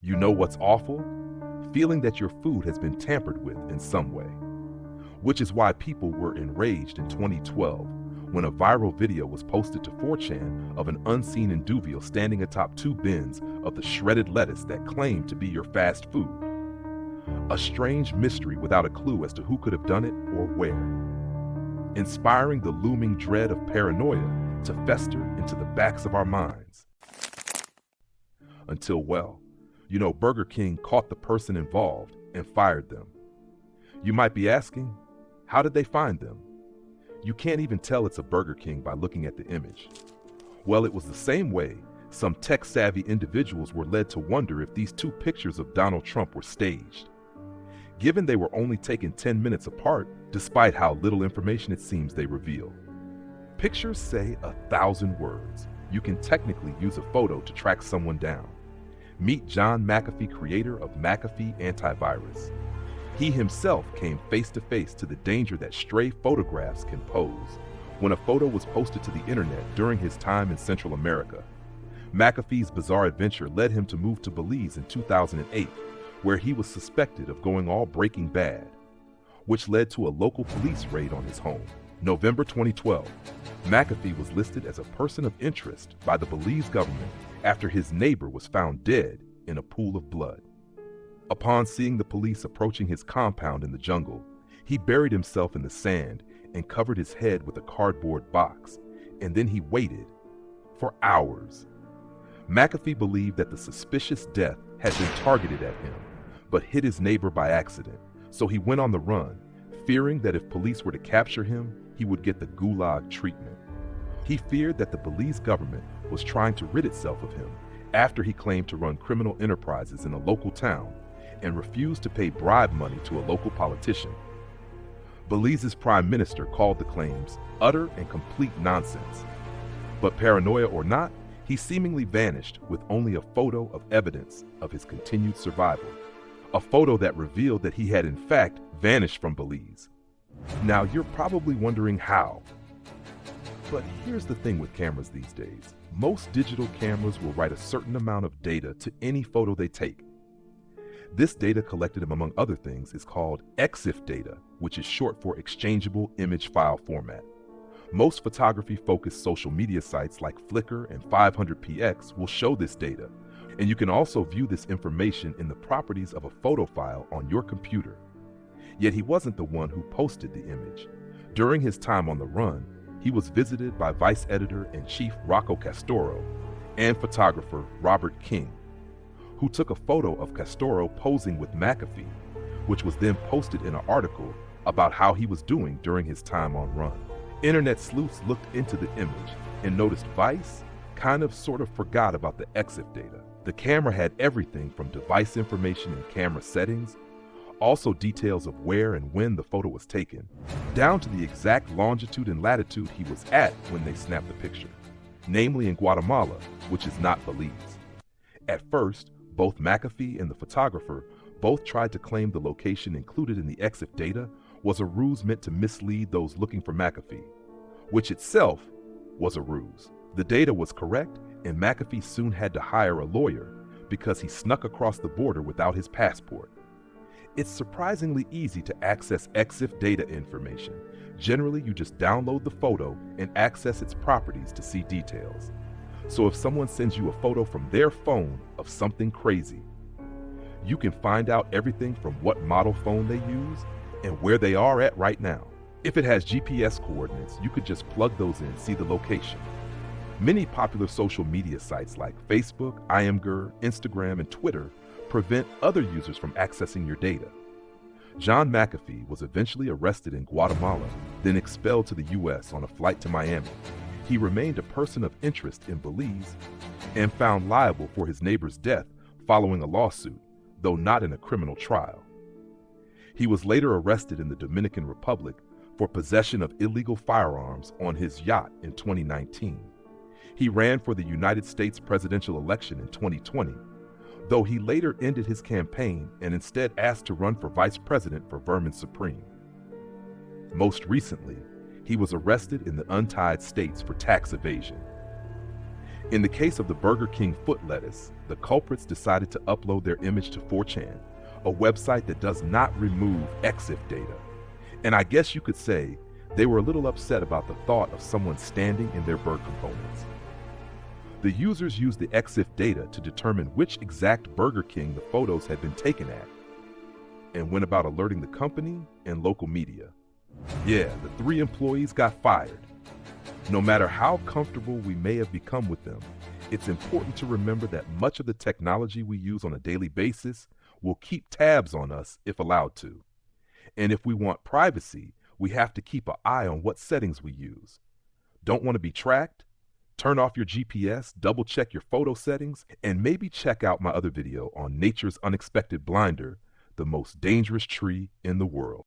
You know what's awful? Feeling that your food has been tampered with in some way. Which is why people were enraged in 2012 when a viral video was posted to 4chan of an unseen individual standing atop two bins of the shredded lettuce that claimed to be your fast food. A strange mystery without a clue as to who could have done it or where. Inspiring the looming dread of paranoia to fester into the backs of our minds. Until, well, Burger King caught the person involved and fired them. You might be asking, how did they find them? You can't even tell it's a Burger King by looking at the image. Well, it was the same way some tech-savvy individuals were led to wonder if these two pictures of Donald Trump were staged. Given they were only taken 10 minutes apart, despite how little information it seems they reveal. Pictures say 1,000 words. You can technically use a photo to track someone down. Meet John McAfee, creator of McAfee Antivirus. He himself came face to face to the danger that stray photographs can pose when a photo was posted to the internet during his time in Central America. McAfee's bizarre adventure led him to move to Belize in 2008, where he was suspected of going all Breaking Bad, which led to a local police raid on his home. November 2012, McAfee was listed as a person of interest by the Belize government after his neighbor was found dead in a pool of blood. Upon seeing the police approaching his compound in the jungle, he buried himself in the sand and covered his head with a cardboard box, and then he waited for hours. McAfee believed that the suspicious death had been targeted at him, but hit his neighbor by accident, so he went on the run, fearing that if police were to capture him, he would get the gulag treatment. He feared that the Belize government was trying to rid itself of him after he claimed to run criminal enterprises in a local town and refused to pay bribe money to a local politician. Belize's prime minister called the claims utter and complete nonsense. But paranoia or not, he seemingly vanished with only a photo of evidence of his continued survival. A photo that revealed that he had in fact vanished from Belize. Now you're probably wondering how. But here's the thing with cameras these days. Most digital cameras will write a certain amount of data to any photo they take. This data collected among other things is called EXIF data, which is short for Exchangeable Image File Format. Most photography-focused social media sites like Flickr and 500px will show this data, and you can also view this information in the properties of a photo file on your computer. Yet he wasn't the one who posted the image. During his time on the run, he was visited by Vice Editor-in-Chief Rocco Castoro and photographer Robert King, who took a photo of Castoro posing with McAfee, which was then posted in an article about how he was doing during his time on run. Internet sleuths looked into the image and noticed Vice sort of forgot about the EXIF data. The camera had everything from device information and camera settings, also details of where and when the photo was taken, down to the exact longitude and latitude he was at when they snapped the picture, namely in Guatemala, which is not Belize. At first, both McAfee and the photographer both tried to claim the location included in the EXIF data was a ruse meant to mislead those looking for McAfee, which itself was a ruse. The data was correct, and McAfee soon had to hire a lawyer because he snuck across the border without his passport. It's surprisingly easy to access EXIF data information. Generally, you just download the photo and access its properties to see details. So if someone sends you a photo from their phone of something crazy, you can find out everything from what model phone they use and where they are at right now. If it has GPS coordinates, you could just plug those in, see the location. Many popular social media sites like Facebook, Imgur, Instagram, and Twitter prevent other users from accessing your data. John McAfee was eventually arrested in Guatemala, then expelled to the US on a flight to Miami. He remained a person of interest in Belize and found liable for his neighbor's death following a lawsuit, though not in a criminal trial. He was later arrested in the Dominican Republic for possession of illegal firearms on his yacht in 2019. He ran for the United States presidential election in 2020, though he later ended his campaign and instead asked to run for vice president for Vermin Supreme. Most recently, he was arrested in the United States for tax evasion. In the case of the Burger King foot lettuce, the culprits decided to upload their image to 4chan, a website that does not remove EXIF data. And I guess you could say they were a little upset about the thought of someone standing in their bird components. The users used the EXIF data to determine which exact Burger King the photos had been taken at, and went about alerting the company and local media. Yeah, the 3 employees got fired. No matter how comfortable we may have become with them, it's important to remember that much of the technology we use on a daily basis will keep tabs on us if allowed to. And if we want privacy, we have to keep an eye on what settings we use. Don't want to be tracked? Turn off your GPS, double check your photo settings, and maybe check out my other video on nature's unexpected blinder, the most dangerous tree in the world.